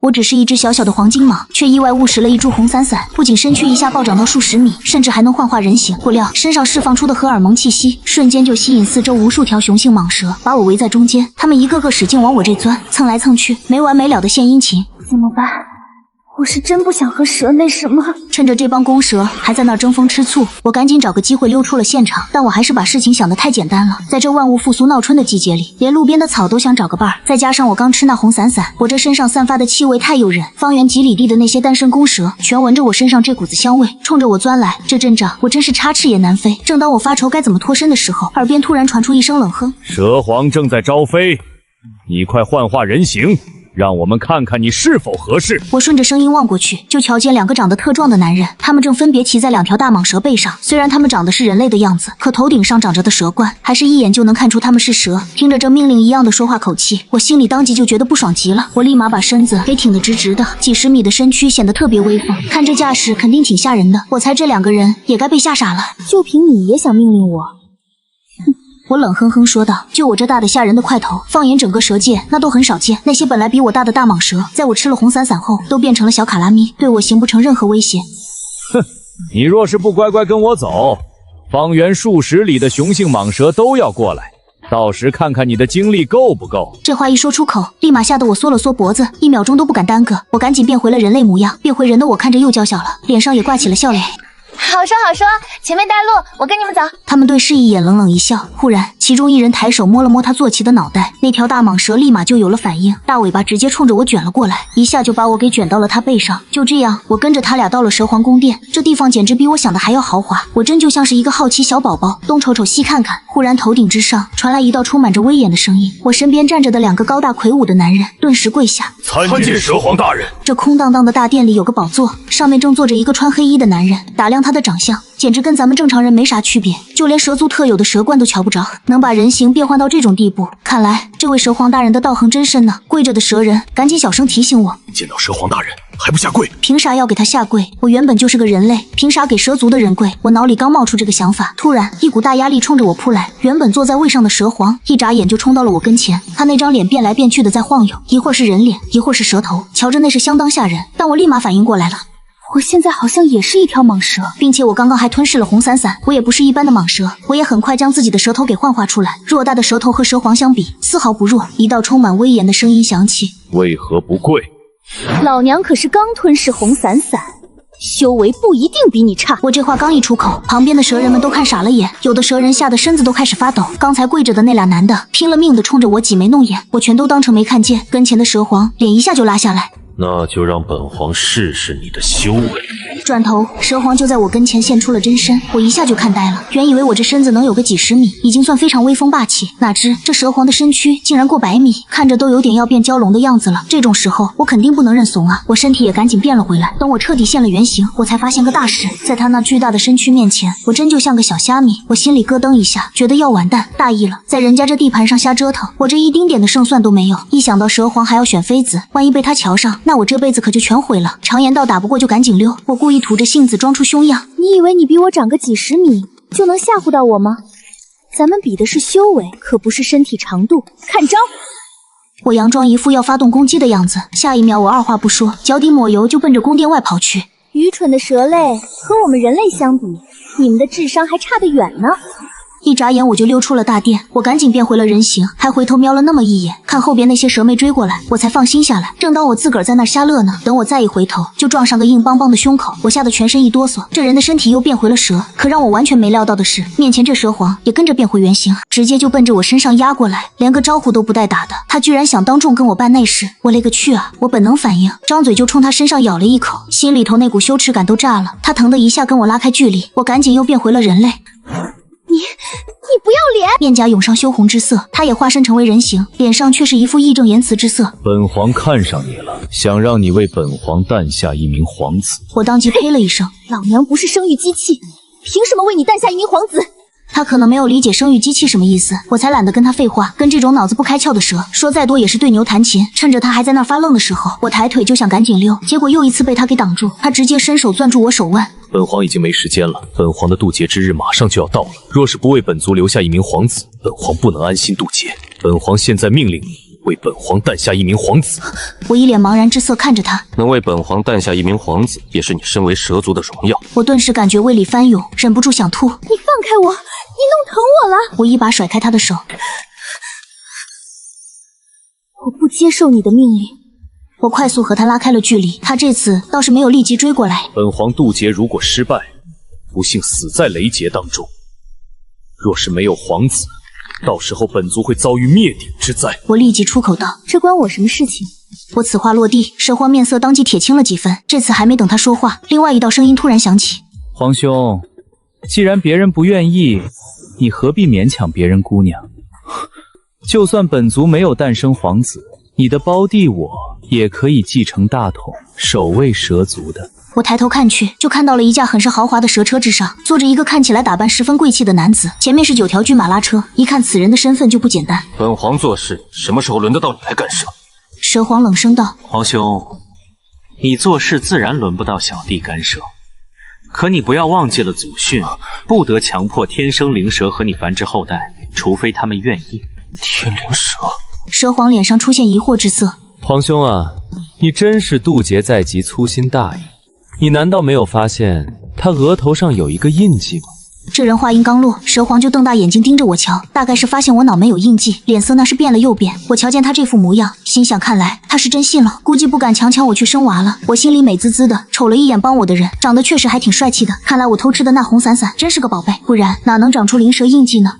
我只是一只小小的黄金蟒，却意外误食了一株红伞伞，不仅身躯一下暴涨到数十米，甚至还能幻化人形。不料身上释放出的荷尔蒙气息，瞬间就吸引四周无数条雄性蟒蛇，把我围在中间。它们一个个使劲往我这钻，蹭来蹭去，没完没了的献殷勤。怎么办？我是真不想和蛇那什么。趁着这帮公蛇还在那儿争风吃醋，我赶紧找个机会溜出了现场。但我还是把事情想得太简单了。在这万物复苏闹春的季节里，连路边的草都想找个伴儿。再加上我刚吃那红伞伞，我这身上散发的气味太诱人，方圆几里地的那些单身公蛇全闻着我身上这股子香味，冲着我钻来。这阵仗我真是插翅也难飞。正当我发愁该怎么脱身的时候，耳边突然传出一声冷哼：蛇皇正在招飞，你快幻化人形，让我们看看你是否合适。我顺着声音望过去，就瞧见两个长得特壮的男人，他们正分别骑在两条大蟒蛇背上。虽然他们长得是人类的样子，可头顶上长着的蛇冠，还是一眼就能看出他们是蛇。听着这命令一样的说话口气，我心里当即就觉得不爽极了。我立马把身子给挺得直直的，几十米的身躯显得特别威风，看这架势肯定挺吓人的。我猜这两个人也该被吓傻了。就凭你也想命令我？我冷哼哼说道，就我这大的吓人的块头，放眼整个蛇界那都很少见。那些本来比我大的大蟒蛇，在我吃了红伞伞后都变成了小卡拉咪，对我形不成任何威胁。哼，你若是不乖乖跟我走，方圆数十里的雄性蟒蛇都要过来，到时看看你的精力够不够。这话一说出口，立马吓得我缩了缩脖子，1秒钟都不敢耽搁。我赶紧变回了人类模样，变回人的我看着又娇小了，脸上也挂起了笑脸。好说好说，前面带路，我跟你们走。他们对视一眼，冷冷一笑。忽然，其中一人抬手摸了摸他坐骑的脑袋，那条大蟒蛇立马就有了反应，大尾巴直接冲着我卷了过来，一下就把我给卷到了他背上。就这样，我跟着他俩到了蛇皇宫殿。这地方简直比我想的还要豪华，我真就像是一个好奇小宝宝，东瞅瞅西看看。忽然，头顶之上传来一道充满着威严的声音，我身边站着的两个高大魁梧的男人顿时跪下：参见蛇皇大人。这空荡荡的大殿里有个宝座，上面正坐着一个穿黑衣的男人。打量他的长相，简直跟咱们正常人没啥区别，就连蛇族特有的蛇冠都瞧不着，能把人形变换到这种地步，看来这位蛇皇大人的道行真深呢。跪着的蛇人赶紧小声提醒我，见到蛇皇大人还不下跪？凭啥要给他下跪？我原本就是个人类，凭啥给蛇族的人跪？我脑里刚冒出这个想法，突然一股大压力冲着我扑来，原本坐在位上的蛇皇一眨眼就冲到了我跟前，他那张脸变来变去的在晃悠，一会儿是人脸，一会儿是蛇头，瞧着那是相当吓人。但我立马反应过来了，我现在好像也是一条蟒蛇，并且我刚刚还吞噬了红伞伞，我也不是一般的蟒蛇，我也很快将自己的舌头给幻化出来。偌大的舌头和蛇皇相比，丝毫不弱。一道充满威严的声音响起：为何不跪？老娘可是刚吞噬红伞伞，修为不一定比你差。我这话刚一出口，旁边的蛇人们都看傻了眼，有的蛇人吓得身子都开始发抖。刚才跪着的那俩男的拼了命的冲着我挤眉弄眼，我全都当成没看见。跟前的蛇皇脸一下就拉下来，那就让本皇试试你的修为。转头，蛇皇就在我跟前现出了真身，我一下就看呆了。原以为我这身子能有个几十米，已经算非常威风霸气，哪知这蛇皇的身躯竟然过100米，看着都有点要变蛟龙的样子了。这种时候，我肯定不能认怂啊！我身体也赶紧变了回来。等我彻底现了原形，我才发现个大事，在他那巨大的身躯面前，我真就像个小虾米。我心里咯噔一下，觉得要完蛋，大意了，在人家这地盘上瞎折腾，我这一丁点的胜算都没有。一想到蛇皇还要选妃子，万一被他瞧上，那我这辈子可就全毁了。常言道，打不过就赶紧溜。我故意吐着性子装出凶样，你以为你比我长个几十米就能吓唬到我吗？咱们比的是修为，可不是身体长度。看招！我佯装一副要发动攻击的样子，下一秒我二话不说，脚底抹油就奔着宫殿外跑去。愚蠢的蛇类和我们人类相比，你们的智商还差得远呢。一眨眼我就溜出了大殿，我赶紧变回了人形，还回头瞄了那么一眼，看后边那些蛇妹追过来，我才放心下来。正当我自个儿在那瞎乐呢，等我再一回头，就撞上个硬邦邦的胸口，我吓得全身一哆嗦，这人的身体又变回了蛇。可让我完全没料到的是，面前这蛇皇也跟着变回原形，直接就奔着我身上压过来，连个招呼都不带打的，他居然想当众跟我办内事，我勒个去啊！我本能反应，张嘴就冲他身上咬了一口，心里头那股羞耻感都炸了。他疼的一下跟我拉开距离，我赶紧又变回了人类。你不要脸！面颊涌上羞红之色，他也化身成为人形，脸上却是一副义正言辞之色。本皇看上你了，想让你为本皇诞下一名皇子。我当即呸了一声，老娘不是生育机器，凭什么为你诞下一名皇子？他可能没有理解生育机器什么意思，我才懒得跟他废话。跟这种脑子不开窍的蛇说再多也是对牛弹琴。趁着他还在那发愣的时候，我抬腿就想赶紧溜，结果又一次被他给挡住。他直接伸手攥住我手腕，本皇已经没时间了，本皇的渡劫之日马上就要到了，若是不为本族留下一名皇子，本皇不能安心渡劫。本皇现在命令你为本皇诞下一名皇子。我一脸茫然之色看着他，能为本皇诞下一名皇子，也是你身为蛇族的荣耀。我顿时感觉胃里翻涌，忍不住想吐。你放开我！你弄疼我了！我一把甩开他的手，我不接受你的命令。我快速和他拉开了距离，他这次倒是没有立即追过来。本皇渡劫如果失败，不幸死在雷劫当中。若是没有皇子，到时候本族会遭遇灭顶之灾。我立即出口道：“这关我什么事情？”我此话落地，蛇皇面色当即铁青了几分。这次还没等他说话，另外一道声音突然响起：“皇兄，既然别人不愿意，你何必勉强别人姑娘？就算本族没有诞生皇子，你的胞弟我也可以继承大统，守卫蛇族的。”我抬头看去，就看到了一架很是豪华的蛇车，之上坐着一个看起来打扮十分贵气的男子，前面是9条骏马拉车，一看此人的身份就不简单。本皇做事，什么时候轮得到你来干涉？蛇皇冷声道：“皇兄，你做事自然轮不到小弟干涉，可你不要忘记了祖训，不得强迫天生灵蛇和你繁殖后代，除非他们愿意。”天灵蛇。蛇皇脸上出现疑惑之色：“皇兄啊，你真是渡劫在即，粗心大意。你难道没有发现他额头上有一个印记吗？”这人话音刚落，蛇皇就瞪大眼睛盯着我瞧，大概是发现我脑门有印记，脸色那是变了又变。我瞧见他这副模样，心想看来他是真信了，估计不敢强抢我去生娃了。我心里美滋滋的，瞅了一眼帮我的人，长得确实还挺帅气的，看来我偷吃的那红伞伞真是个宝贝，不然哪能长出灵蛇印记呢？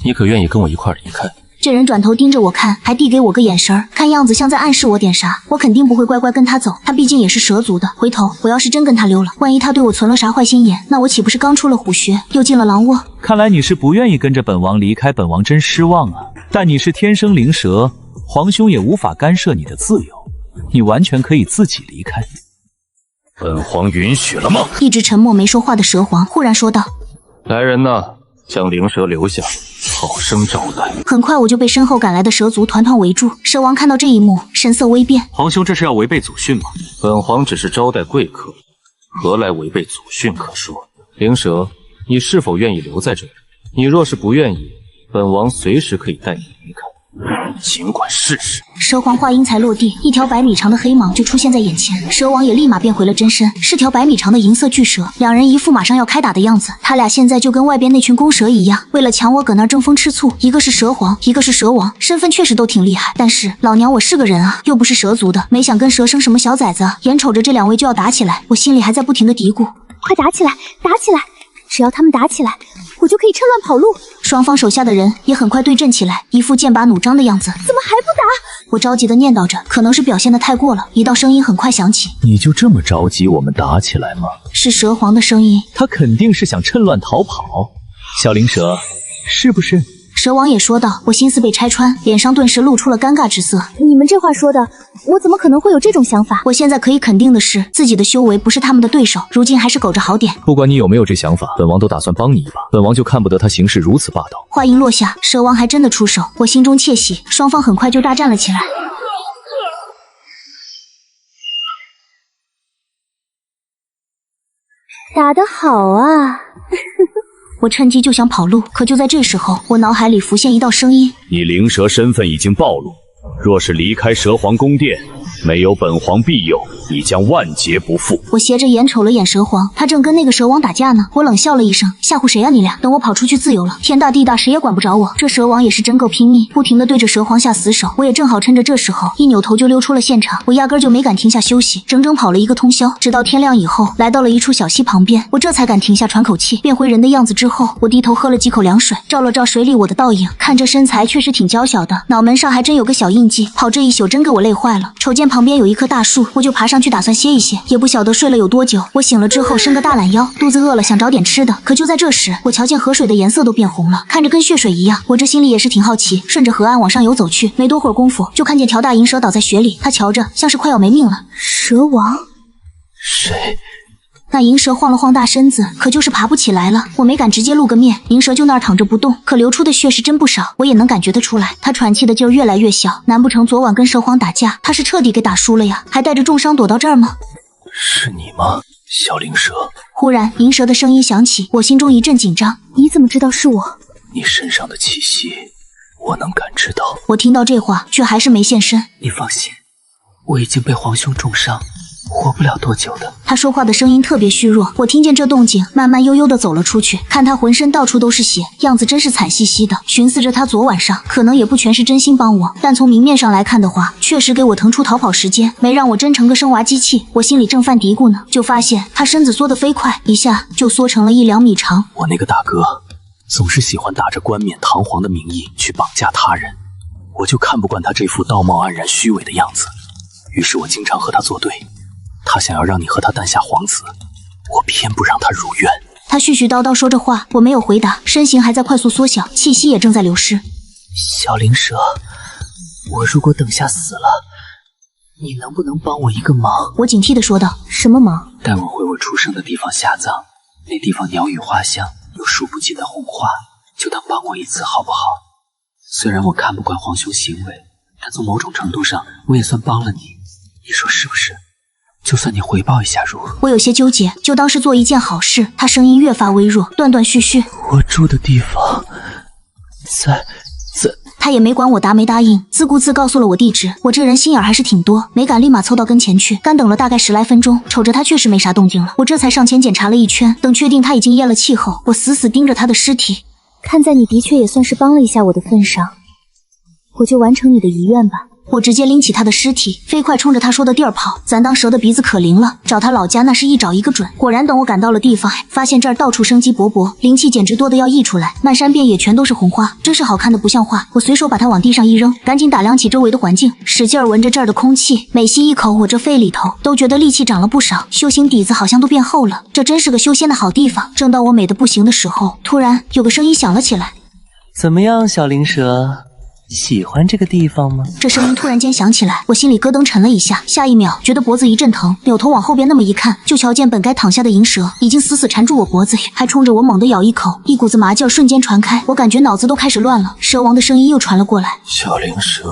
你可愿意跟我一块离开？这人转头盯着我看，还递给我个眼神儿，看样子像在暗示我点啥。我肯定不会乖乖跟他走，他毕竟也是蛇族的。回头我要是真跟他溜了，万一他对我存了啥坏心眼，那我岂不是刚出了虎穴，又进了狼窝？看来你是不愿意跟着本王离开，本王真失望啊。但你是天生灵蛇，皇兄也无法干涉你的自由，你完全可以自己离开。本皇允许了吗？一直沉默没说话的蛇皇忽然说道：“来人呐，将灵蛇留下，好生招待。”很快我就被身后赶来的蛇族团团围住。蛇王看到这一幕，神色微变：“皇兄这是要违背祖训吗？”本皇只是招待贵客，何来违背祖训可说？灵蛇，你是否愿意留在这里？你若是不愿意，本王随时可以带你离开。尽管试试。蛇皇话音才落地，一条100米长的黑蟒就出现在眼前，蛇王也立马变回了真身，是条100米长的银色巨蛇。两人一副马上要开打的样子，他俩现在就跟外边那群公蛇一样，为了抢我搁那争风吃醋。一个是蛇皇，一个是蛇王，身份确实都挺厉害，但是老娘我是个人啊，又不是蛇族的，没想跟蛇生什么小崽子。眼瞅着这两位就要打起来，我心里还在不停的嘀咕：快打起来，打起来！只要他们打起来，我就可以趁乱跑路。双方手下的人也很快对阵起来，一副剑拔弩张的样子。怎么还不打？我着急的念叨着，可能是表现的太过了，一道声音很快响起：“你就这么着急我们打起来吗？”是蛇皇的声音。他肯定是想趁乱逃跑，小灵蛇，是不是？蛇王也说道。我心思被拆穿，脸上顿时露出了尴尬之色。你们这话说的，我怎么可能会有这种想法？我现在可以肯定的是，自己的修为不是他们的对手，如今还是苟着好点。不管你有没有这想法，本王都打算帮你一把。本王就看不得他行事如此霸道。话音落下，蛇王还真的出手，我心中窃喜，双方很快就大战了起来。打得好啊！我趁机就想跑路，可就在这时候，我脑海里浮现一道声音：“你灵蛇身份已经暴露，若是离开蛇皇宫殿，没有本皇庇佑，你将万劫不复。”我斜着眼瞅了眼蛇皇，他正跟那个蛇王打架呢。我冷笑了一声：“吓唬谁啊你俩？等我跑出去自由了，天大地大，谁也管不着我。”这蛇王也是真够拼命，不停地对着蛇皇下死手。我也正好趁着这时候一扭头就溜出了现场。我压根就没敢停下休息，整整跑了一个通宵，直到天亮以后，来到了一处小溪旁边，我这才敢停下喘口气。变回人的样子之后，我低头喝了几口凉水，照了照水里我的倒影，看这身材确实挺娇小的，脑门上还真有个小印记。跑这一宿真给我累坏了。瞅见旁边有一棵大树，我就爬上去打算歇一歇，也不晓得睡了有多久。我醒了之后伸个大懒腰，肚子饿了想找点吃的，可就在这时，我瞧见河水的颜色都变红了，看着跟血水一样。我这心里也是挺好奇，顺着河岸往上游走去，没多会儿功夫就看见条大银蛇倒在雪里，它瞧着像是快要没命了。蛇王？谁？那银蛇晃了晃大身子，可就是爬不起来了。我没敢直接露个面，银蛇就那儿躺着不动，可流出的血是真不少，我也能感觉得出来。他喘气的劲儿越来越小，难不成昨晚跟蛇皇打架，他是彻底给打输了呀？还带着重伤躲到这儿吗？是你吗，小灵蛇？忽然银蛇的声音响起，我心中一阵紧张。你怎么知道是我？你身上的气息我能感知到。我听到这话，却还是没现身。你放心，我已经被皇兄重伤，活不了多久的。他说话的声音特别虚弱，我听见这动静，慢慢悠悠地走了出去，看他浑身到处都是血，样子真是惨兮兮的。寻思着他昨晚上可能也不全是真心帮我，但从明面上来看的话，确实给我腾出逃跑时间，没让我真成个生娃机器。我心里正犯嘀咕呢，就发现他身子缩得飞快，一下就缩成了1-2米长。我那个大哥总是喜欢打着冠冕堂皇的名义去绑架他人，我就看不惯他这副道貌岸然虚伪的样子，于是我经常和他作对。他想要让你和他诞下皇子，我偏不让他如愿。他絮絮叨叨说着话，我没有回答，身形还在快速缩小，气息也正在流失。小灵蛇，我如果等下死了，你能不能帮我一个忙？我警惕地说道。什么忙？带我回我出生的地方下葬，那地方鸟语花香，有数不尽的红花，就当帮我一次好不好？虽然我看不惯皇兄行为，但从某种程度上我也算帮了你，你说是不是？就算你回报一下如何？我有些纠结，就当是做一件好事。他声音越发微弱，断断续续。我住的地方在他也没管我答没答应，自顾自告诉了我地址。我这人心眼还是挺多，没敢立马凑到跟前去，干等了大概10来分钟，瞅着他确实没啥动静了，我这才上前检查了一圈，等确定他已经咽了气后，我死死盯着他的尸体。看在你的确也算是帮了一下我的份上，我就完成你的遗愿吧。我直接拎起他的尸体，飞快冲着他说的地儿跑。咱当蛇的鼻子可灵了，找他老家那是一找一个准。果然，等我赶到了地方，发现这儿到处生机勃勃，灵气简直多得要溢出来，漫山遍野全都是红花，真是好看的不像话。我随手把它往地上一扔，赶紧打量起周围的环境，使劲闻着这儿的空气，每吸一口，我这肺里头都觉得力气长了不少，修行底子好像都变厚了。这真是个修仙的好地方。正当我美得不行的时候，突然有个声音响了起来：“怎么样，小灵蛇？喜欢这个地方吗？”这声音突然间响起来，我心里咯噔沉了一下，下一秒觉得脖子一阵疼，扭头往后边那么一看，就瞧见本该躺下的银蛇已经死死缠住我脖子，还冲着我猛地咬一口，一股子麻劲瞬间传开，我感觉脑子都开始乱了。蛇王的声音又传了过来：“小灵蛇，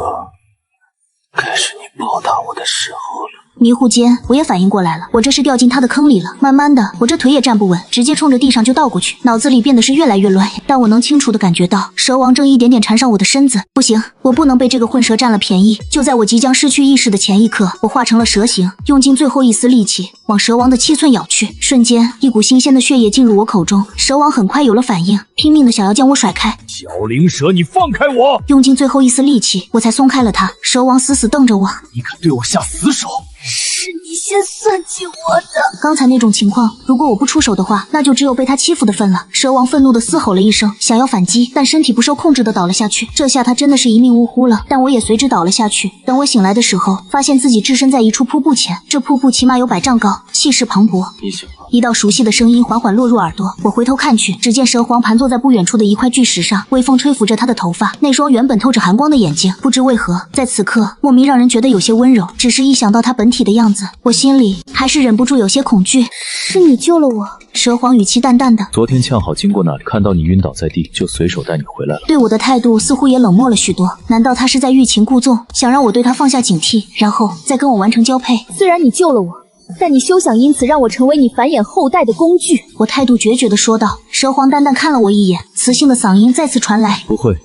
该是你报答我的时候了。”迷糊间，我也反应过来了，我这是掉进他的坑里了。慢慢的，我这腿也站不稳，直接冲着地上就倒过去，脑子里变得是越来越乱。但我能清楚地感觉到，蛇王正一点点缠上我的身子。不行，我不能被这个混蛇占了便宜。就在我即将失去意识的前一刻，我化成了蛇形，用尽最后一丝力气往蛇王的7寸咬去。瞬间，一股新鲜的血液进入我口中，蛇王很快有了反应，拼命的想要将我甩开。小灵蛇，你放开我！用尽最后一丝力气，我才松开了他。蛇王死死瞪着我：“你敢对我下死手？是你先算计我的。”刚才那种情况，如果我不出手的话，那就只有被他欺负的份了。蛇王愤怒地嘶吼了一声，想要反击，但身体不受控制地倒了下去。这下他真的是一命呜呼了，但我也随之倒了下去。等我醒来的时候，发现自己置身在一处瀑布前，这瀑布起码有100丈高，气势磅礴。你醒了。一道熟悉的声音缓缓落入耳朵，我回头看去，只见蛇皇盘坐在不远处的一块巨石上，微风吹拂着他的头发，那双原本透着寒光的眼睛，不知为何在此刻莫名让人觉得有些温柔。只是一想到他本体的样子，我心里还是忍不住有些恐惧。是你救了我。蛇皇语气淡淡的：“昨天恰好经过那里，看到你晕倒在地，就随手带你回来了。”对我的态度似乎也冷漠了许多。难道他是在欲擒故纵，想让我对他放下警惕，然后再跟我完成交配？虽然你救了我，但你休想因此让我成为你繁衍后代的工具。我态度决绝地说道。蛇皇淡淡看了我一眼，磁性的嗓音再次传来：“不会，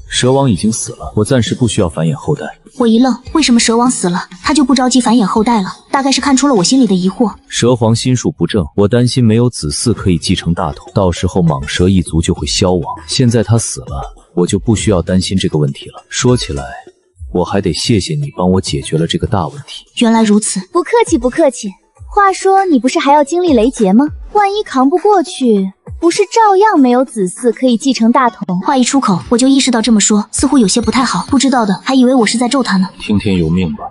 蛇王已经死了，我暂时不需要繁衍后代。”我一愣，为什么蛇王死了，他就不着急繁衍后代了？大概是看出了我心里的疑惑。蛇皇心术不正，我担心没有子嗣可以继承大统，到时候蟒蛇一族就会消亡。现在他死了，我就不需要担心这个问题了。说起来，我还得谢谢你帮我解决了这个大问题。原来如此，不客气不客气。话说你不是还要经历雷劫吗？万一扛不过去，不是照样没有子嗣可以继承大统？话一出口，我就意识到这么说似乎有些不太好，不知道的还以为我是在咒他呢。听天由命吧，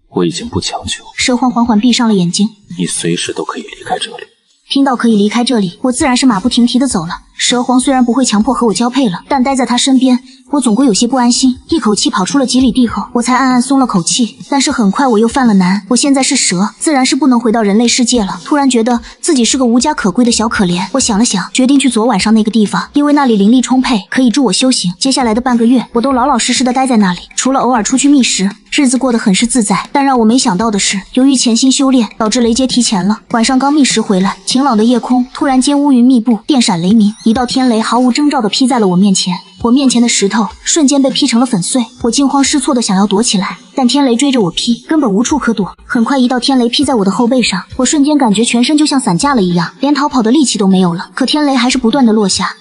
我已经不强求。蛇皇缓缓闭上了眼睛，你随时都可以离开这里。听到可以离开这里，我自然是马不停蹄的走了。蛇皇虽然不会强迫和我交配了，但待在他身边，我总归有些不安心。一口气跑出了几里地后，我才暗暗松了口气。但是很快我又犯了难，我现在是蛇，自然是不能回到人类世界了。突然觉得自己是个无家可归的小可怜。我想了想，决定去昨晚上那个地方，因为那里灵力充沛，可以助我修行。接下来的半个月，我都老老实实的待在那里，除了偶尔出去觅食，日子过得很是自在。但让我没想到的是，由于潜心修炼，导致雷劫提前了。晚上刚觅食回来，晴朗的夜空突然间乌云密布，电闪雷鸣，一道天雷毫无征兆地劈在了我面前。我面前的石头瞬间被劈成了粉碎，我惊慌失措的想要躲起来，但天雷追着我劈，根本无处可躲。很快一道天雷劈在我的后背上，我瞬间感觉全身就像散架了一样，连逃跑的力气都没有了。可天雷还是不断的落下，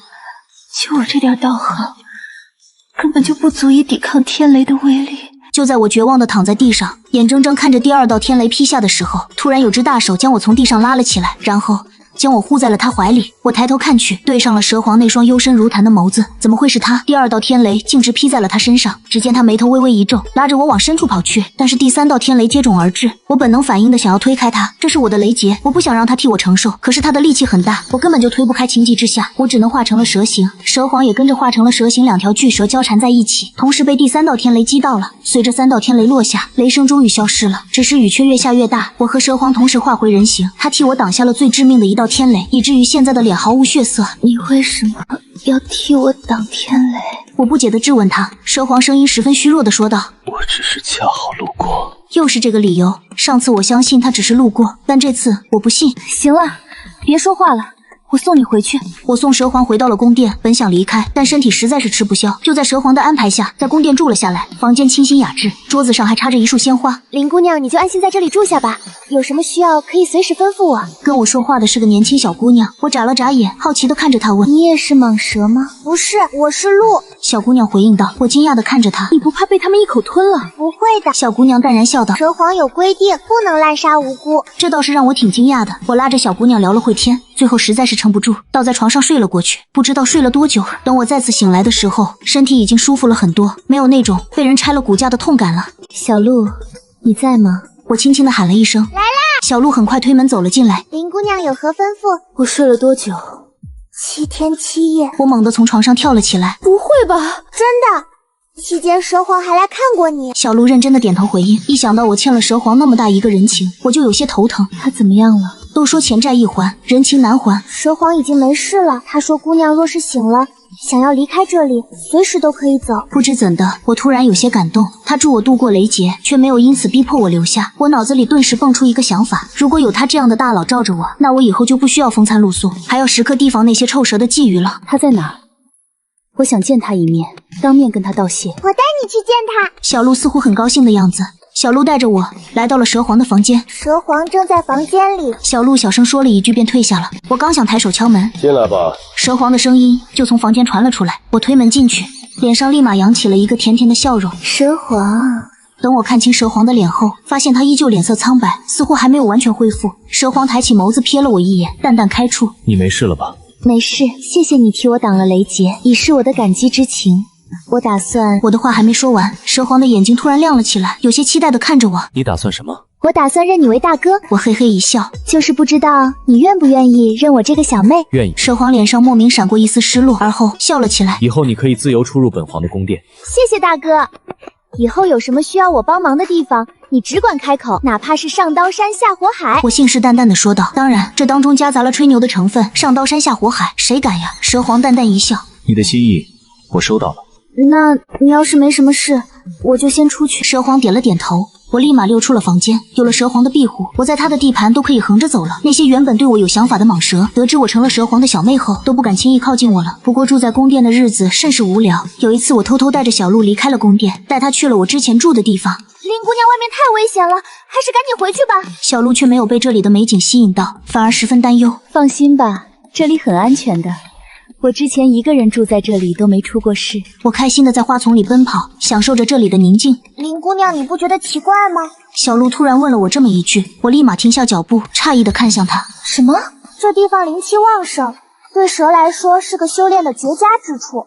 就我这点道行，根本就不足以抵抗天雷的威力。就在我绝望的躺在地上，眼睁睁看着第二道天雷劈下的时候，突然有只大手将我从地上拉了起来，然后将我护在了他怀里。我抬头看去，对上了蛇皇那双幽深如潭的眸子。怎么会是他？第二道天雷径直劈在了他身上。只见他眉头微微一皱，拉着我往深处跑去。但是第三道天雷接踵而至，我本能反应的想要推开他，这是我的雷劫，我不想让他替我承受。可是他的力气很大，我根本就推不开。情急之下，我只能化成了蛇形，蛇皇也跟着化成了蛇形，两条巨蛇交缠在一起，同时被第三道天雷击到了。随着三道天雷落下，雷声终于消失了，只是雨却越下越大。我和蛇皇同时化回人形，他替我挡下了最致命的一道天雷，以至于现在的脸毫无血色。你为什么要替我挡天雷？我不解地质问他。蛇皇声音十分虚弱地说道：我只是恰好路过。又是这个理由。上次我相信他只是路过，但这次我不信。行了，别说话了，我送你回去。我送蛇皇回到了宫殿，本想离开，但身体实在是吃不消。就在蛇皇的安排下，在宫殿住了下来。房间清新雅致，桌子上还插着一束鲜花。林姑娘，你就安心在这里住下吧，有什么需要可以随时吩咐我。跟我说话的是个年轻小姑娘，我眨了眨眼，好奇地看着她问：你也是蟒蛇吗？不是，我是鹿。小姑娘回应道。我惊讶地看着她：你不怕被他们一口吞了？不会的。小姑娘淡然笑道：蛇皇有规定，不能滥杀无辜。这倒是让我挺惊讶的。我拉着小姑娘聊了会天，最后实在是撑不住，倒在床上睡了过去。不知道睡了多久，等我再次醒来的时候，身体已经舒服了很多，没有那种被人拆了骨架的痛感了。小鹿，你在吗？我轻轻地喊了一声：来啦！小鹿很快推门走了进来。林姑娘有何吩咐？我睡了多久？7天7夜。我猛地从床上跳了起来。不会吧？真的？期间蛇皇还来看过你。小鹿认真的点头回应。一想到我欠了蛇皇那么大一个人情，我就有些头疼。他怎么样了？都说钱债一还，人情难还。蛇皇已经没事了，他说姑娘若是醒了，想要离开这里，随时都可以走。不知怎的，我突然有些感动。他助我度过雷劫，却没有因此逼迫我留下。我脑子里顿时蹦出一个想法：如果有他这样的大佬罩着我，那我以后就不需要风餐露宿，还要时刻提防那些臭蛇的觊觎了。他在哪儿？我想见他一面，当面跟他道谢。我带你去见他。小鹿似乎很高兴的样子。小鹿带着我来到了蛇皇的房间。蛇皇正在房间里。小鹿小声说了一句便退下了。我刚想抬手敲门，进来吧。蛇皇的声音就从房间传了出来。我推门进去，脸上立马扬起了一个甜甜的笑容。蛇皇。等我看清蛇皇的脸后，发现他依旧脸色苍白，似乎还没有完全恢复。蛇皇抬起眸子瞥了我一眼，淡淡开出：你没事了吧？没事，谢谢你替我挡了雷劫，以示我的感激之情。我打算……我的话还没说完，蛇皇的眼睛突然亮了起来，有些期待地看着我。你打算什么？我打算认你为大哥。我嘿嘿一笑，就是不知道你愿不愿意认我这个小妹。愿意。蛇皇脸上莫名闪过一丝失落，而后笑了起来。以后你可以自由出入本皇的宫殿。谢谢大哥。以后有什么需要我帮忙的地方，你只管开口，哪怕是上刀山下火海。我信誓旦旦地说道。当然，这当中夹杂了吹牛的成分，上刀山下火海，谁敢呀？蛇皇淡淡一笑。你的心意我收到了。那你要是没什么事，我就先出去。蛇皇点了点头。我立马溜出了房间。有了蛇皇的庇护，我在他的地盘都可以横着走了。那些原本对我有想法的蟒蛇，得知我成了蛇皇的小妹后，都不敢轻易靠近我了。不过住在宫殿的日子甚是无聊。有一次，我偷偷带着小鹿离开了宫殿，带她去了我之前住的地方。林姑娘，外面太危险了，还是赶紧回去吧。小鹿却没有被这里的美景吸引到，反而十分担忧。放心吧，这里很安全的。我之前一个人住在这里都没出过事。我开心地在花丛里奔跑，享受着这里的宁静。林姑娘，你不觉得奇怪吗？小鹿突然问了我这么一句，我立马停下脚步，诧异地看向他。什么？这地方灵气旺盛，对蛇来说是个修炼的绝佳之处。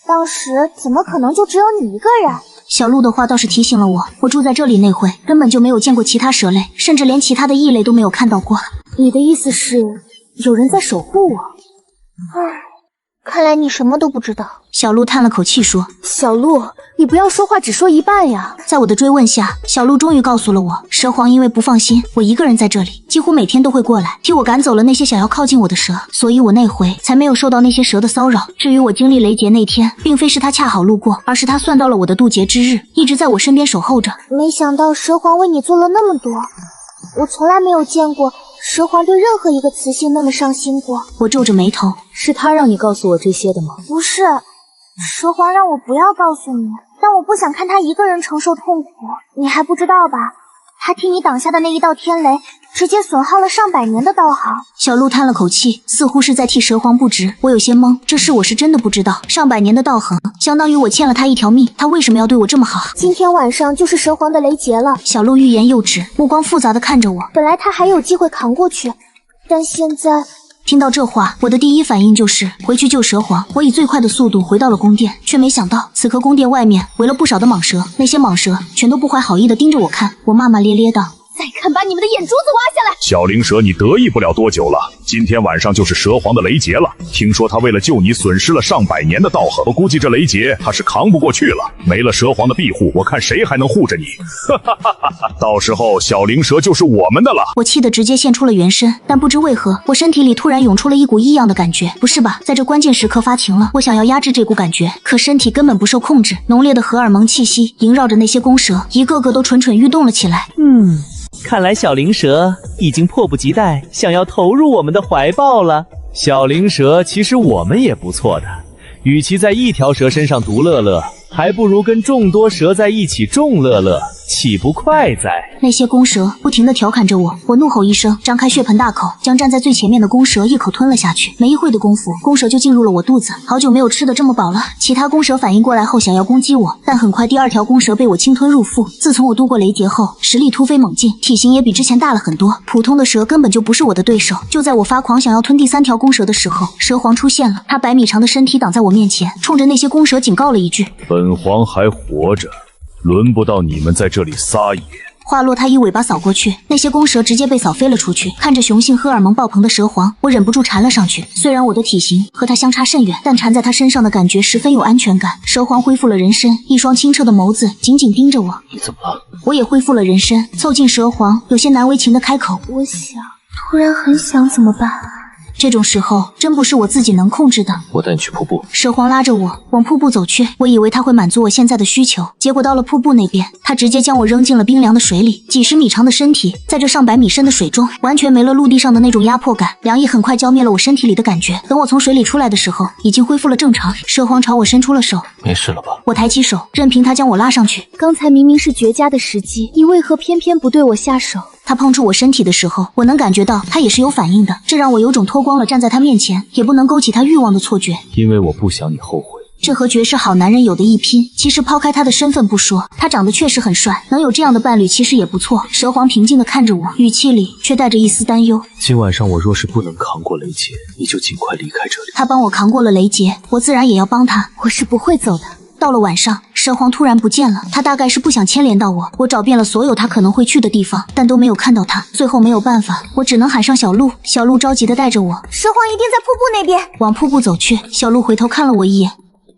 当时怎么可能就只有你一个人？小鹿的话倒是提醒了我，我住在这里那会根本就没有见过其他蛇类，甚至连其他的异类都没有看到过。你的意思是有人在守护我？看来你什么都不知道。小鹿叹了口气说：小鹿，你不要说话只说一半呀。在我的追问下，小鹿终于告诉了我，蛇皇因为不放心我一个人在这里，几乎每天都会过来替我赶走了那些想要靠近我的蛇，所以我那回才没有受到那些蛇的骚扰。至于我经历雷劫那天，并非是他恰好路过，而是他算到了我的渡劫之日，一直在我身边守候着。没想到蛇皇为你做了那么多，我从来没有见过蛇皇对任何一个雌性那么上心过。我皱着眉头。是他让你告诉我这些的吗？不是，蛇皇让我不要告诉你，但我不想看他一个人承受痛苦。你还不知道吧？他替你挡下的那一道天雷，直接损耗了上百年的道行。小鹿叹了口气，似乎是在替蛇皇不值。我有些懵，这事我是真的不知道。上百年的道行，相当于我欠了他一条命，他为什么要对我这么好？今天晚上就是蛇皇的雷劫了。小鹿欲言又止，目光复杂的看着我。本来他还有机会扛过去，但现在……听到这话，我的第一反应就是回去救蛇皇。我以最快的速度回到了宫殿，却没想到此刻宫殿外面围了不少的蟒蛇，那些蟒蛇全都不怀好意的盯着我看。我骂骂咧咧道：“再看把你们的眼珠子挖下来！”小灵蛇，你得意不了多久了。今天晚上就是蛇皇的雷劫了。听说他为了救你，损失了上百年的道行。我估计这雷劫他是扛不过去了。没了蛇皇的庇护，我看谁还能护着你？哈哈哈哈！到时候小灵蛇就是我们的了。我气得直接现出了原身，但不知为何，我身体里突然涌出了一股异样的感觉。不是吧？在这关键时刻发情了？我想要压制这股感觉，可身体根本不受控制，浓烈的荷尔蒙气息萦绕着那些公蛇，一个个都蠢蠢欲动了起来。看来小灵蛇已经迫不及待想要投入我们的怀抱了。小灵蛇，其实我们也不错的，与其在一条蛇身上独乐乐，还不如跟众多蛇在一起众乐乐，岂不快哉？那些公蛇不停地调侃着我，我怒吼一声，张开血盆大口，将站在最前面的公蛇一口吞了下去。没一会的功夫，公蛇就进入了我肚子，好久没有吃得这么饱了。其他公蛇反应过来后想要攻击我，但很快第二条公蛇被我侵吞入腹。自从我度过雷劫后，实力突飞猛进，体型也比之前大了很多，普通的蛇根本就不是我的对手。就在我发狂想要吞第三条公蛇的时候，蛇皇出现了，他100米长的身体挡在我面前，冲着那些公蛇警告了一句：“本皇还活着，轮不到你们在这里撒野。”话落，他一尾巴扫过去，那些公蛇直接被扫飞了出去。看着雄性荷尔蒙爆棚的蛇皇，我忍不住缠了上去。虽然我的体型和他相差甚远，但缠在他身上的感觉十分有安全感。蛇皇恢复了人身，一双清澈的眸子紧紧盯着我。你怎么了？我也恢复了人身，凑近蛇皇，有些难为情的开口：“我想，突然很想，怎么办？”这种时候真不是我自己能控制的。我带你去瀑布。蛇皇拉着我往瀑布走去，我以为他会满足我现在的需求，结果到了瀑布那边，他直接将我扔进了冰凉的水里。几十米长的身体在这上百米深的水中，完全没了陆地上的那种压迫感，凉意很快浇灭了我身体里的感觉。等我从水里出来的时候，已经恢复了正常。蛇皇朝我伸出了手。没事了吧？我抬起手，任凭他将我拉上去。刚才明明是绝佳的时机，你为何偏偏不对我下手？他碰触我身体的时候，我能感觉到他也是有反应的，这让我有种脱光了站在他面前也不能勾起他欲望的错觉。因为我不想你后悔。这和绝世好男人有的一拼。其实抛开他的身份不说，他长得确实很帅，能有这样的伴侣其实也不错。蛇皇平静地看着我，语气里却带着一丝担忧。今晚上我若是不能扛过雷劫，你就尽快离开这里。他帮我扛过了雷劫，我自然也要帮他。我是不会走的。到了晚上，蛇皇突然不见了，他大概是不想牵连到我。我找遍了所有他可能会去的地方，但都没有看到他。最后没有办法，我只能喊上小鹿。小鹿着急地带着我，蛇皇一定在瀑布那边。往瀑布走去。小鹿回头看了我一眼，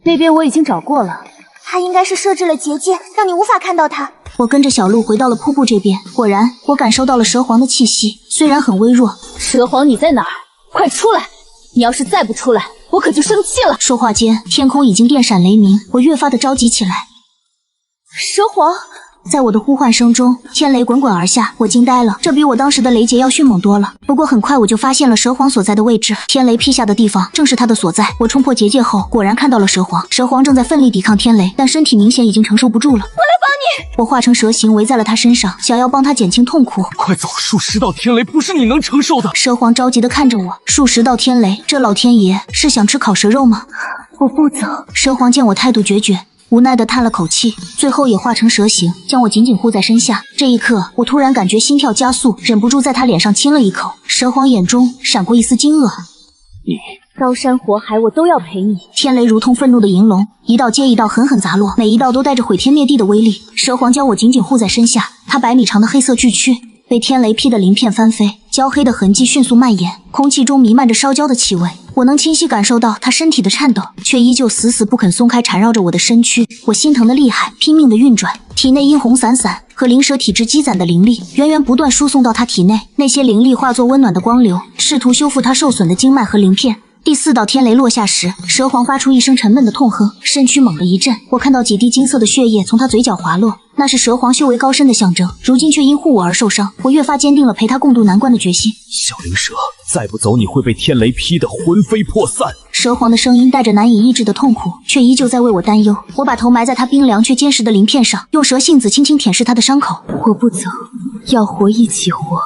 那边我已经找过了，他应该是设置了结界，让你无法看到他。我跟着小鹿回到了瀑布这边，果然我感受到了蛇皇的气息，虽然很微弱。蛇皇你在哪儿？快出来！你要是再不出来，我可就生气了。说话间，天空已经电闪雷鸣，我越发的着急起来。蛇皇，在我的呼唤声中，天雷滚滚而下，我惊呆了，这比我当时的雷劫要迅猛多了。不过很快我就发现了蛇皇所在的位置，天雷劈下的地方正是他的所在。我冲破结界后，果然看到了蛇皇。蛇皇正在奋力抵抗天雷，但身体明显已经承受不住了。我来帮你！我化成蛇形围在了他身上，想要帮他减轻痛苦。快走，数10道天雷不是你能承受的。蛇皇着急地看着我，数10道天雷，这老天爷是想吃烤蛇肉吗？我不走。蛇皇见我态度决绝，无奈地叹了口气，最后也化成蛇形，将我紧紧护在身下。这一刻，我突然感觉心跳加速，忍不住在他脸上亲了一口。蛇皇眼中闪过一丝惊愕。你高山火海我都要陪你。天雷如同愤怒的银龙，一道接一道狠狠砸落，每一道都带着毁天灭地的威力。蛇皇将我紧紧护在身下，他100米长的黑色巨躯被天雷劈得鳞片翻飞，焦黑的痕迹迅速蔓延，空气中弥漫着烧焦的气味。我能清晰感受到他身体的颤抖，却依旧死死不肯松开缠绕着我的身躯。我心疼的厉害，拼命的运转，体内阴红散散和灵蛇体质积攒的灵力源源不断输送到他体内，那些灵力化作温暖的光流，试图修复他受损的经脉和鳞片。第4道天雷落下时，蛇皇发出一声沉闷的痛哼，身躯猛地一震，我看到几滴金色的血液从他嘴角滑落，那是蛇皇修为高深的象征，如今却因护我而受伤，我越发坚定了陪他共度难关的决心。小灵蛇，再不走你会被天雷劈得魂飞魄散。蛇皇的声音带着难以抑制的痛苦，却依旧在为我担忧。我把头埋在他冰凉却坚实的鳞片上，用蛇信子轻轻舔舐他的伤口。我不走，要活一起活，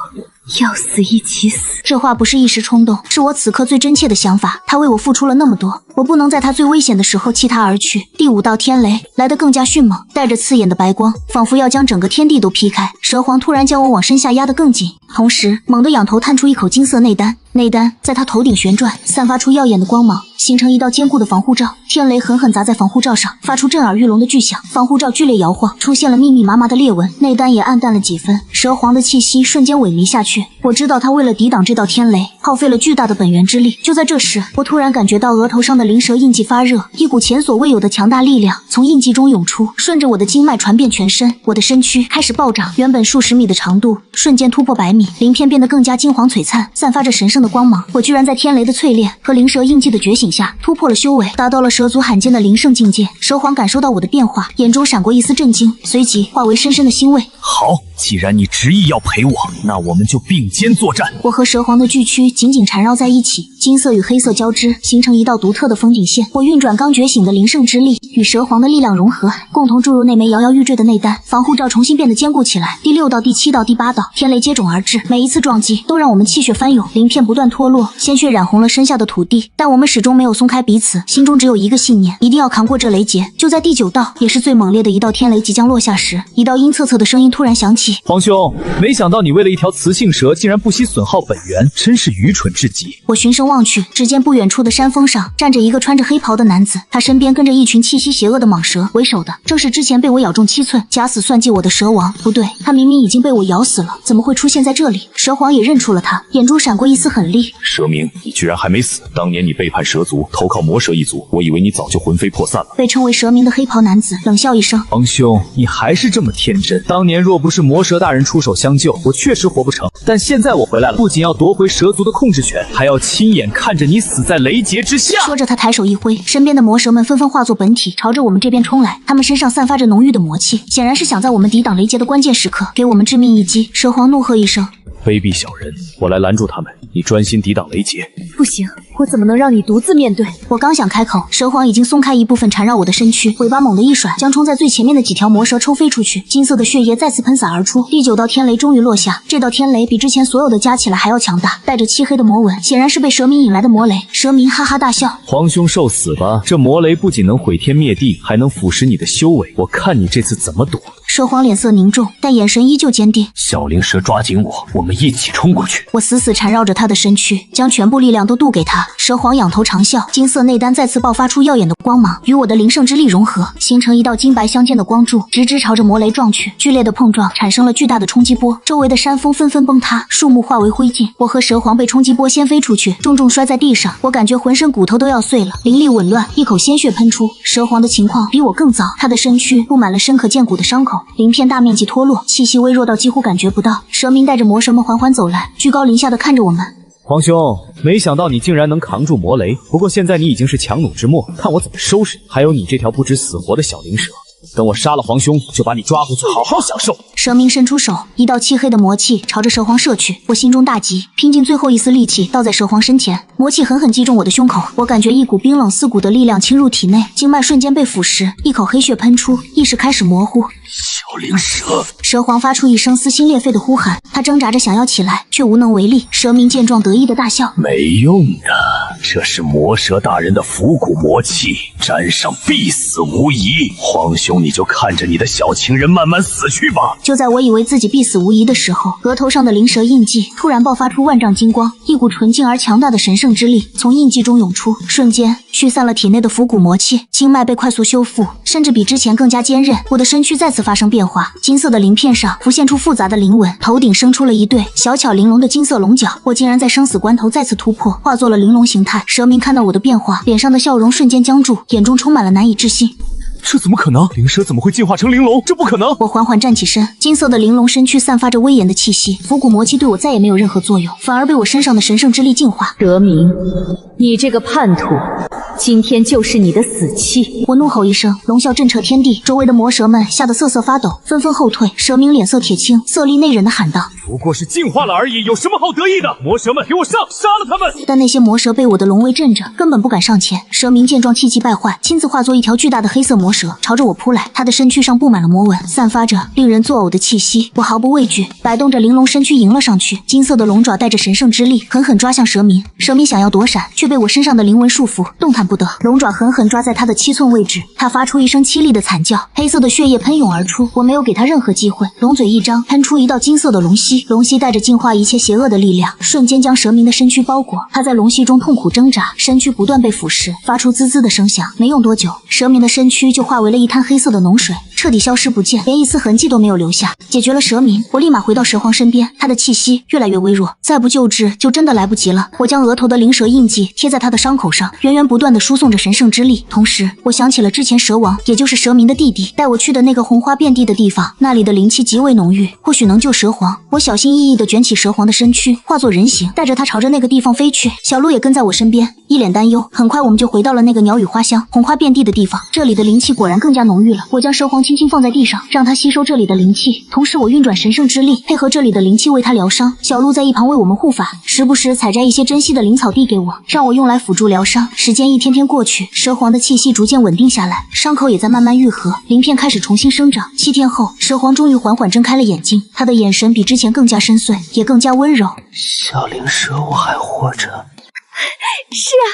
要死一起死。这话不是一时冲动，是我此刻最真切的想法。他为我付出了那么多，我不能在他最危险的时候弃他而去。第5道天雷来得更加迅猛，带着刺眼的白光，仿佛要将整个天地都劈开。蛇皇突然将我往身下压得更紧，同时猛地仰头探出一口金色内丹，内丹在他头顶旋转，散发出耀眼的光芒，形成一道坚固的防护罩。天雷狠狠砸在防护罩上，发出震耳欲聋的巨响，防护罩剧烈摇晃，出现了密密麻麻的裂纹，内丹也暗淡了几分。蛇皇的气息瞬间萎靡下去。我知道他为了抵挡这道天雷，耗费了巨大的本源之力。就在这时，我突然感觉到额头上的灵蛇印记发热，一股前所未有的强大力量从印记中涌出，顺着我的经脉传遍全身，我的身躯开始暴涨，原本数十米的长度瞬间突破100米，鳞片变得更加金黄璀璨，散发着神圣的光芒。我居然在天雷的淬炼和灵蛇印记的觉醒下，突破了修为，达到了蛇族罕见的灵圣境界。蛇皇感受到我的变化，眼中闪过一丝震惊，随即化为深深的欣慰。好，既然你执意要陪我，那我们就并肩作战。我和蛇皇的巨躯紧紧缠绕在一起，金色与黑色交织，形成一道独特的风景线。我运转刚觉醒的灵圣之力，与蛇皇的力量融合，共同注入那枚摇摇欲坠的内丹，防护罩重新变得坚固起来。第6道、第7道、第8道，天雷接踵而至，每一次撞击都让我们气血翻涌，鳞片不断脱落，鲜血染红了身下的土地。但我们始终没有松开彼此，心中只有一个信念，一定要扛过这雷劫。就在第9道，也是最猛烈的一道天雷即将落下时，一道阴恻恻的声音突然响起：皇兄，没想到你为了一条雌性蛇，竟然不惜损耗本源，真是愚蠢至极。我循声望去，只见不远处的山峰上站着一个穿着黑袍的男子，他身边跟着一群气息邪恶的蟒蛇，为首的正是之前被我咬中7寸，假死算计我的蛇王。不对，他明明已经被我咬死了，怎么会出现在这里？蛇皇也认出了他，眼中闪过一丝狠厉。蛇明，你居然还没死！当年你背叛蛇族，投靠魔蛇一族，我以为你早就魂飞魄散了。被称为蛇明的黑袍男子冷笑一声：皇兄，你还是这么天真。当年若不是魔蛇大人出手相救，我确实活不成。但现在我回来了，不仅要夺回蛇族的控制权，还要亲眼看着你死在雷劫之下。说着，他抬手一挥，身边的魔蛇们纷纷化作本体，朝着我们这边冲来。他们身上散发着浓郁的魔气，显然是想在我们抵挡雷劫的关键时刻给我们致命一击。蛇皇怒喝一声：卑鄙小人，我来拦住他们，你专心抵挡雷劫。不行，我怎么能让你独自面对？我刚想开口，蛇皇已经松开一部分缠绕我的身躯，尾巴猛地一甩，将冲在最前面的几条魔蛇抽飞出去，金色的血液再次喷洒而出。第9道天雷终于落下，这道天雷比之前所有的加起来还要强大，带着漆黑的魔纹，显然是被蛇明引来的魔雷。蛇明哈哈大笑：皇兄受死吧！这魔雷不仅能毁天灭地，还能腐蚀你的修为，我看你这次怎么躲。蛇皇脸色凝重，但眼神依旧坚定。小灵蛇抓紧我，我们一起冲过去。我死死缠绕着他的身躯，将全部力量都渡给他。蛇皇仰头长啸，金色内丹再次爆发出耀眼的光芒，与我的灵圣之力融合，形成一道金白相间的光柱，直直朝着魔雷撞去。剧烈的碰撞产生了巨大的冲击波，周围的山峰纷纷崩塌，树木化为灰烬。我和蛇皇被冲击波掀飞出去，重重摔在地上，我感觉浑身骨头都要碎了，灵力紊乱，一口鲜血喷出。蛇皇的情况比我更糟，他的身躯布满了深可见骨的伤口，鳞片大面积脱落，气息微弱到几乎感觉不到。蛇明带着魔蛇们缓缓走来，居高临下的看着我们。皇兄，没想到你竟然能扛住魔雷，不过现在你已经是强弩之末，看我怎么收拾你。还有你这条不知死活的小灵蛇，等我杀了皇兄，就把你抓回去好好享受。蛇明伸出手，一道漆黑的魔气朝着蛇皇射去，我心中大急，拼尽最后一丝力气倒在蛇皇身前，魔气狠狠击中我的胸口，我感觉一股冰冷刺骨的力量侵入体内，经脉瞬间被腐蚀，一口黑血喷出，意识开始模糊。小灵蛇！蛇皇发出一声撕心裂肺的呼喊，他挣扎着想要起来，却无能为力。蛇明见状得意的大笑：没用的，这是魔蛇大人的伏骨魔气，沾上必死无疑。皇兄，你就看着你的小情人慢慢死去吧。就在我以为自己必死无疑的时候，额头上的灵蛇印记突然爆发出万丈金光，一股纯净而强大的神圣之力从印记中涌出，瞬间驱散了体内的伏骨魔气，经脉被快速修复，甚至比之前更加坚韧。我的身躯再次发生变化，金色的鳞片上浮现出复杂的灵纹，头顶生出了一对小巧玲珑的金色龙角。我竟然在生死关头再次突破，化作了玲珑形态。蛇明看到我的变化，脸上的笑容瞬间僵住，眼中充满了难以置信。这怎么可能？灵蛇怎么会进化成玲珑？这不可能！我缓缓站起身，金色的玲珑身躯散发着威严的气息，伏骨魔气对我再也没有任何作用，反而被我身上的神圣之力净化。蛇明，你这个叛徒，今天就是你的死期！我怒吼一声，龙啸震彻天地，周围的魔蛇们吓得瑟瑟发抖，纷纷后退。蛇明脸色铁青，色厉内荏地喊道：“不过是进化了而已，有什么好得意的？魔蛇们，给我上，杀了他们！”但那些魔蛇被我的龙威震着，根本不敢上前。蛇明见状气急败坏，亲自化作一条巨大的黑色魔蛇，朝着我扑来。他的身躯上布满了魔纹，散发着令人作呕的气息。我毫不畏惧，摆动着玲珑身躯迎了上去。金色的龙爪带着神圣之力，狠狠抓向蛇明。蛇明想要躲闪，却被我身上的灵纹束缚，动弹不得。龙爪狠狠抓在他的7寸位置，他发出一声凄厉的惨叫，黑色的血液喷涌而出。我没有给他任何机会，龙嘴一张，喷出一道金色的龙息，龙息带着净化一切邪恶的力量，瞬间将蛇明的身躯包裹。他在龙息中痛苦挣扎，身躯不断被腐蚀，发出滋滋的声响。没用多久，蛇明的身躯就化为了一滩黑色的脓水，彻底消失不见，连一丝痕迹都没有留下。解决了蛇明，我立马回到蛇皇身边，他的气息越来越微弱，再不救治就真的来不及了。我将额头的灵蛇印记贴在他的伤口上，源源不断的输送着神圣之力。同时，我想起了之前蛇王，也就是蛇明的弟弟，带我去的那个红花遍地的地方，那里的灵气极为浓郁，或许能救蛇皇。我小心翼翼地卷起蛇皇的身躯，化作人形，带着他朝着那个地方飞去。小鹿也跟在我身边，一脸担忧。很快我们就回到了那个鸟语花香、红花遍地的地方，这里的灵气果然更加浓郁了。我将蛇皇轻轻放在地上，让他吸收这里的灵气，同时我运转神圣之力，配合这里的灵气为他疗伤。小鹿在一旁为我们护法，时不时采摘一些珍稀的灵草递给我，让我用来辅助疗伤。时间一天天过去，蛇皇的气息逐渐稳定下来，伤口也在慢慢愈合，鳞片开始重新生长。7天后，蛇皇终于缓缓睁开了眼睛，他的眼神比之前更加深邃，也更加温柔。小灵蛇，我还活着。是啊，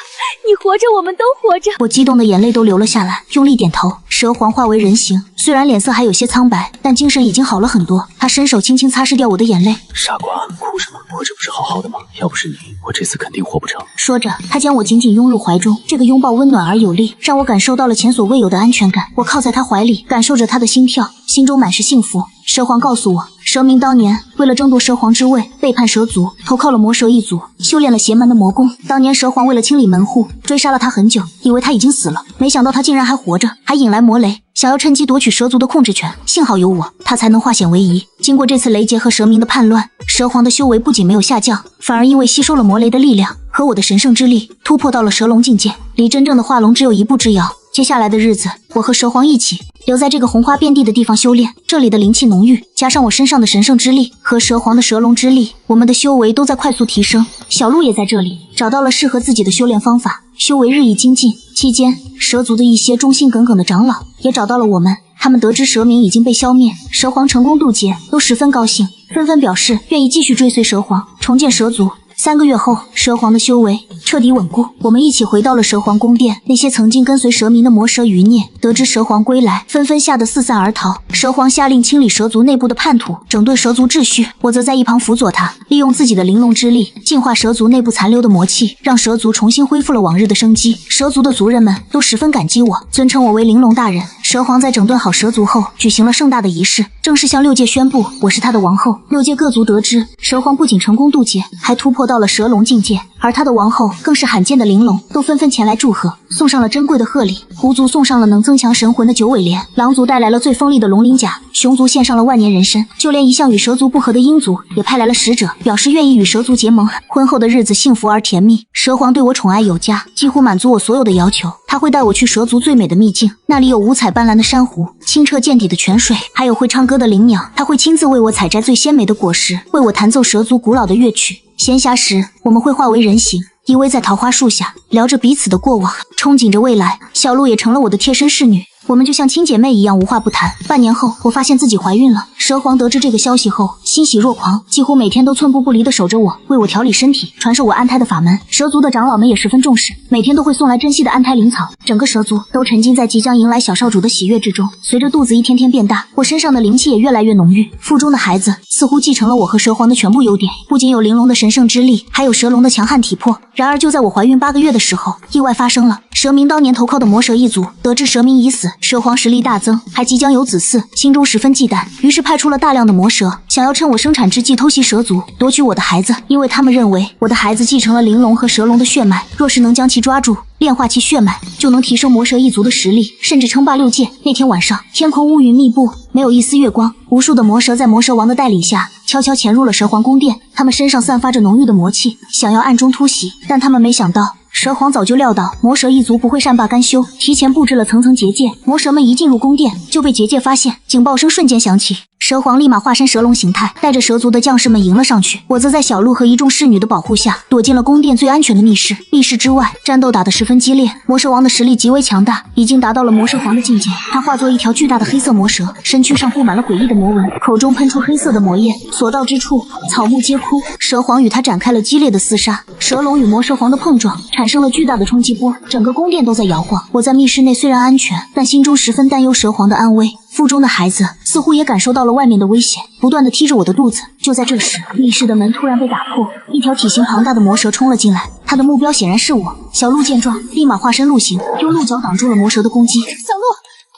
你活着，我们都活着。我激动的眼泪都流了下来，用力点头。蛇皇化为人形，虽然脸色还有些苍白，但精神已经好了很多。他伸手轻轻擦拭掉我的眼泪。傻瓜，哭什么？活着不是好好的吗？要不是你，我这次肯定活不成。说着，他将我紧紧拥入怀中，这个拥抱温暖而有力，让我感受到了前所未有的安全感。我靠在他怀里，感受着他的心跳，心中满是幸福。蛇皇告诉我，蛇明当年为了争夺蛇皇之位，背叛蛇族，投靠了魔蛇一族，修炼了邪门的魔功。当年蛇皇为了清理门户，追杀了他很久，以为他已经死了，没想到他竟然还活着，还引来魔雷，想要趁机夺取蛇族的控制权。幸好有我，他才能化险为夷。经过这次雷劫和蛇明的叛乱，蛇皇的修为不仅没有下降，反而因为吸收了魔雷的力量和我的神圣之力，突破到了蛇龙境界，离真正的化龙只有一步之遥。接下来的日子，我和蛇皇一起留在这个红花遍地的地方修炼，这里的灵气浓郁，加上我身上的神圣之力和蛇皇的蛇龙之力，我们的修为都在快速提升。小鹿也在这里找到了适合自己的修炼方法，修为日益精进。期间，蛇族的一些忠心耿耿的长老也找到了我们，他们得知蛇明已经被消灭，蛇皇成功渡劫，都十分高兴，纷纷表示愿意继续追随蛇皇，重建蛇族。3个月后，蛇皇的修为彻底稳固，我们一起回到了蛇皇宫殿。那些曾经跟随蛇明的魔蛇余孽，得知蛇皇归来，纷纷吓得四散而逃。蛇皇下令清理蛇族内部的叛徒，整顿蛇族秩序，我则在一旁辅佐他，利用自己的玲珑之力，净化蛇族内部残留的魔气，让蛇族重新恢复了往日的生机。蛇族的族人们都十分感激我，尊称我为玲珑大人。蛇皇在整顿好蛇族后，举行了盛大的仪式，正式向6界宣布我是他的王后。6界各族得知蛇皇不仅成功渡劫，还突破到了蛇龙境界，而他的王后更是罕见的玲珑，都纷纷前来祝贺，送上了珍贵的贺礼。狐族送上了能增强神魂的9尾莲，狼族带来了最锋利的龙鳞甲，熊族献上了万年人参，就连一向与蛇族不和的鹰族也派来了使者，表示愿意与蛇族结盟。婚后的日子幸福而甜蜜，蛇皇对我宠爱有加，几乎满足我所有的要求。他会带我去蛇族最美的秘境，那里有五彩斑斓的珊瑚、清澈见底的泉水，还有会唱歌的灵鸟。他会亲自为我采摘最鲜美的果实，为我弹奏蛇族古老的乐曲。闲暇时，我们会化为人形，依偎在桃花树下，聊着彼此的过往，憧憬着未来。小鹿也成了我的贴身侍女，我们就像亲姐妹一样无话不谈。半年后，我发现自己怀孕了。蛇皇得知这个消息后，欣喜若狂，几乎每天都寸步不离地守着我，为我调理身体，传授我安胎的法门。蛇族的长老们也十分重视，每天都会送来珍稀的安胎灵草。整个蛇族都沉浸在即将迎来小少主的喜悦之中。随着肚子一天天变大，我身上的灵气也越来越浓郁，腹中的孩子似乎继承了我和蛇皇的全部优点，不仅有玲珑的神圣之力，还有蛇龙的强悍体魄。然而就在我怀孕8个月的时候，意外发生了。蛇明当年投靠的魔蛇一族得知蛇明已死，蛇皇实力大增，还即将有子嗣，心中十分忌惮，于是派出了大量的魔蛇，想要趁我生产之际偷袭蛇族，夺取我的孩子。因为他们认为我的孩子继承了玲珑和蛇龙的血脉，若是能将其抓住，炼化其血脉，就能提升魔蛇一族的实力，甚至称霸6界。那天晚上，天空乌云密布，没有一丝月光，无数的魔蛇在魔蛇王的带领下悄悄潜入了蛇皇宫殿，他们身上散发着浓郁的魔气，想要暗中突袭，但他们没想到蛇皇早就料到魔蛇一族不会善罢甘休，提前布置了层层结界。魔蛇们一进入宫殿就被结界发现，警报声瞬间响起。蛇皇立马化身蛇龙形态，带着蛇族的将士们迎了上去。我则在小鹿和一众侍女的保护下，躲进了宫殿最安全的密室。密室之外，战斗打得十分激烈。魔蛇王的实力极为强大，已经达到了魔蛇皇的境界。他化作一条巨大的黑色魔蛇，身躯上布满了诡异的魔纹，口中喷出黑色的魔焰，所到之处，草木皆枯。蛇皇与他展开了激烈的厮杀，蛇龙与魔蛇皇的碰撞产生了巨大的冲击波，整个宫殿都在摇晃。我在密室内虽然安全，但心中十分担忧蛇皇的安危。腹中的孩子似乎也感受到了外面的危险，不断地踢着我的肚子。就在这时，密室的门突然被打破，一条体型庞大的魔蛇冲了进来，它的目标显然是我。小鹿见状，立马化身鹿形，用鹿角挡住了魔蛇的攻击。小鹿，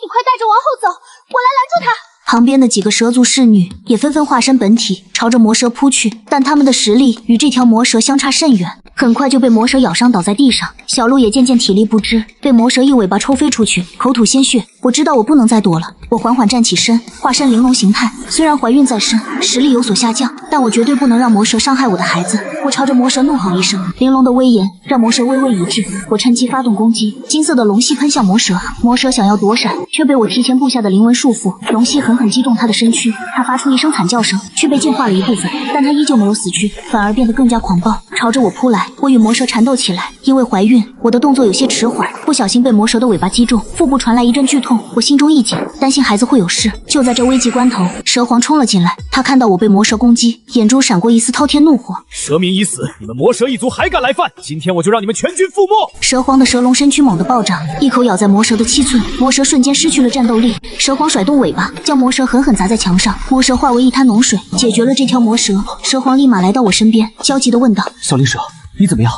你快带着王后走，我来拦住他。旁边的几个蛇族侍女也纷纷化身本体，朝着魔蛇扑去，但他们的实力与这条魔蛇相差甚远，很快就被魔蛇咬伤倒在地上。小鹿也渐渐体力不支，被魔蛇一尾巴抽飞出去，口吐鲜血。我知道我不能再躲了，我缓缓站起身，化身玲珑形态。虽然怀孕在身，实力有所下降，但我绝对不能让魔蛇伤害我的孩子。我朝着魔蛇怒吼一声，玲珑的威严让魔蛇微微一滞。我趁机发动攻击，金色的龙息喷向魔蛇。魔蛇想要躲闪，却被我提前布下的灵纹束缚。龙息狠狠击中它的身躯，它发出一声惨叫声，却被净化了一部分，但它依旧没有死去，反而变得更加狂暴，朝着我扑来。我与魔蛇缠斗起来，因为怀孕，我的动作有些迟缓，不小心被魔蛇的尾巴击中，腹部传来一阵剧痛。我心中一紧，担心孩子会有事。就在这危急关头，蛇皇冲了进来，他看到我被魔蛇攻击，眼中闪过一丝滔天怒火。蛇民已死，你们魔蛇一族还敢来犯？今天我就让你们全军覆没！蛇皇的蛇龙身躯猛地暴涨，一口咬在魔蛇的七寸，魔蛇瞬间失去了战斗力。蛇皇甩动尾巴，将魔蛇狠狠砸在墙上，魔蛇化为一滩脓水。解决了这条魔蛇，蛇皇立马来到我身边，焦急地问道：小灵蛇，你怎么样？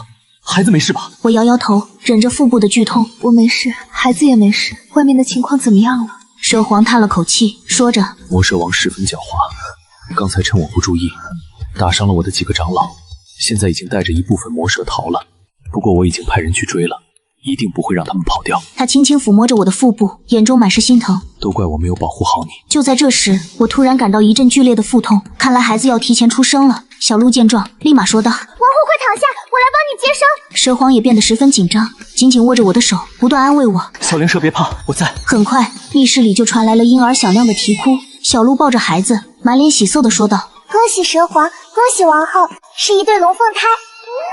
孩子没事吧？我摇摇头，忍着腹部的剧痛。我没事，孩子也没事。外面的情况怎么样了？蛇皇叹了口气，说着：魔蛇王十分狡猾，刚才趁我不注意，打伤了我的几个长老，现在已经带着一部分魔蛇逃了。不过我已经派人去追了，一定不会让他们跑掉。他轻轻抚摸着我的腹部，眼中满是心疼。都怪我没有保护好你。就在这时，我突然感到一阵剧烈的腹痛，看来孩子要提前出生了。小鹿见状，立马说道：王后快躺下，我来帮你接生。蛇皇也变得十分紧张，紧紧握着我的手，不断安慰我：小灵蛇别怕，我在。很快，密室里就传来了婴儿响亮的啼哭。小鹿抱着孩子，满脸喜色地说道：恭喜蛇皇，恭喜王后，是一对龙凤胎。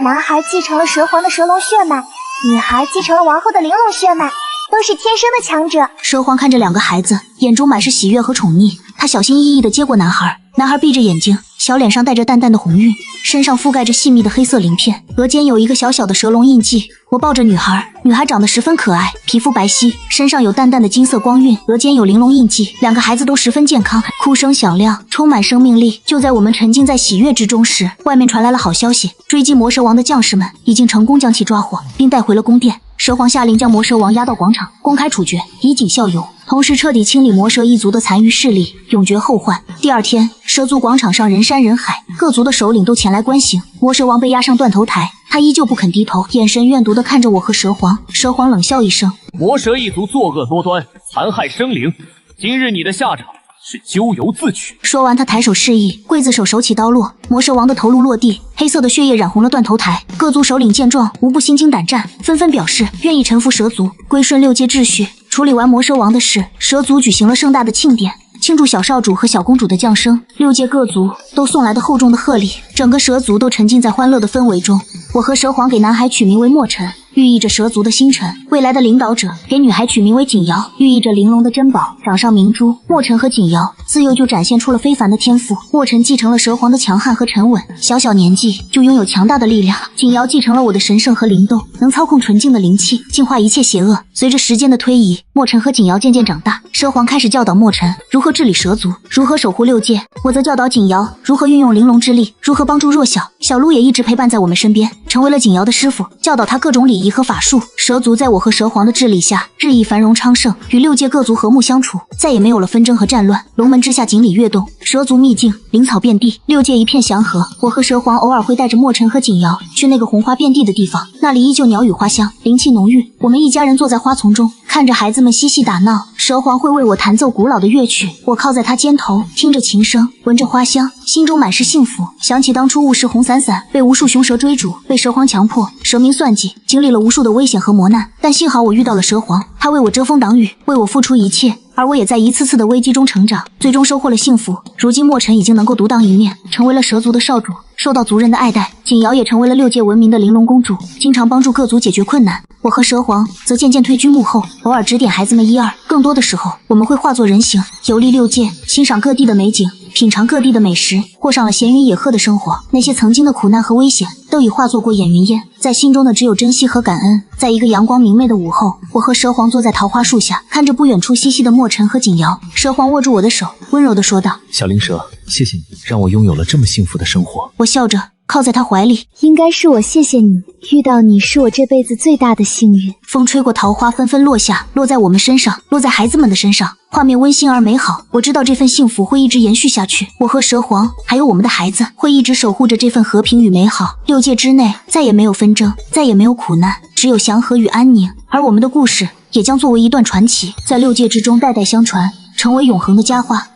男孩继承了蛇皇的蛇龙血脉，女孩继承了王后的玲珑血脉，都是天生的强者。蛇皇看着两个孩子，眼中满是喜悦和宠溺。他小心翼翼地接过男孩，男孩闭着眼睛，小脸上带着淡淡的红晕，身上覆盖着细密的黑色鳞片，额间有一个小小的蛇龙印记。我抱着女孩，女孩长得十分可爱，皮肤白皙，身上有淡淡的金色光晕，额间有玲珑印记。两个孩子都十分健康，哭声响亮，充满生命力。就在我们沉浸在喜悦之中时，外面传来了好消息，追击魔蛇王的将士们已经成功将其抓获，并带回了宫殿。蛇皇下令将魔蛇王押到广场，公开处决，以儆效尤，同时彻底清理魔蛇一族的残余势力，永绝后患。第二天，蛇族广场上人山人海，各族的首领都前来观刑。魔蛇王被押上断头台，他依旧不肯低头，眼神怨毒地看着我和蛇皇。蛇皇冷笑一声：魔蛇一族作恶多端，残害生灵，今日你的下场是咎由自取。说完，他抬手示意，刽子手手起刀落，魔蛇王的头颅落地，黑色的血液染红了断头台。各族首领见状，无不心惊胆战，纷纷表示愿意臣服蛇族，归顺六界秩序。处理完魔蛇王的事，蛇族举行了盛大的庆典，庆祝小少主和小公主的降生。六界各族都送来的厚重的贺礼，整个蛇族都沉浸在欢乐的氛围中。我和蛇皇给男孩取名为墨尘，寓意着蛇族的星辰，未来的领导者；给女孩取名为锦瑶，寓意着玲珑的珍宝，掌上明珠。墨尘和锦瑶自幼就展现出了非凡的天赋。墨尘继承了蛇皇的强悍和沉稳，小小年纪就拥有强大的力量；锦瑶继承了我的神圣和灵动，能操控纯净的灵气，净化一切邪恶。随着时间的推移，墨尘和锦瑶渐渐长大，蛇皇开始教导墨尘如何治理蛇族，如何守护六界，我则教导锦瑶如何运用玲珑之力，如何帮助弱小。小鹿也一直陪伴在我们身边，成为了锦瑶的师傅，教导他各种礼仪和法术。蛇族在我和蛇皇的治理下日益繁荣昌盛，与六界各族和睦相处，再也没有了纷争和战乱。龙门之下锦鲤跃动，蛇族秘境，灵草遍地，六界一片祥和。我和蛇皇偶尔会带着墨尘和锦瑶去那个红花遍地的地方，那里依旧鸟语花香，灵气浓郁。我们一家人坐在花丛中，看着孩子们嬉戏打闹，蛇皇会为我弹奏古老的乐曲，我靠在他肩头，听着琴声，闻着花香，心中满是幸福。想起当初误食红伞伞，被无数雄蛇追逐，被蛇皇强迫，蛇蛇明算计，经历了无数的危险和磨难，但幸好我遇到了蛇皇，他为我遮风挡雨，为我付出一切，而我也在一次次的危机中成长，最终收获了幸福。如今墨尘已经能够独当一面，成为了蛇族的少主，受到族人的爱戴。景瑶也成为了6界闻名的玲珑公主，经常帮助各族解决困难。我和蛇皇则渐渐退居幕后，偶尔指点孩子们一二，更多的时候我们会化作人形，游历6界，欣赏各地的美景，品尝各地的美食，过上了闲云野鹤的生活。那些曾经的苦难和危险都已化作过眼云烟，在心中的只有珍惜和感恩。在一个阳光明媚的午后，我和蛇皇坐在桃花树下，看着不远处嬉戏的墨尘和景瑶。蛇皇握住我的手，温柔地说道：小灵蛇，谢谢你让我拥有了这么幸福的生活。我笑着靠在他怀里，应该是我谢谢你，遇到你是我这辈子最大的幸运。风吹过桃花纷纷落下，落在我们身上，落在孩子们的身上，画面温馨而美好。我知道这份幸福会一直延续下去，我和蛇皇还有我们的孩子会一直守护着这份和平与美好。6界之内再也没有纷争，再也没有苦难，只有祥和与安宁，而我们的故事也将作为一段传奇，在6界之中代代相传，成为永恒的佳话。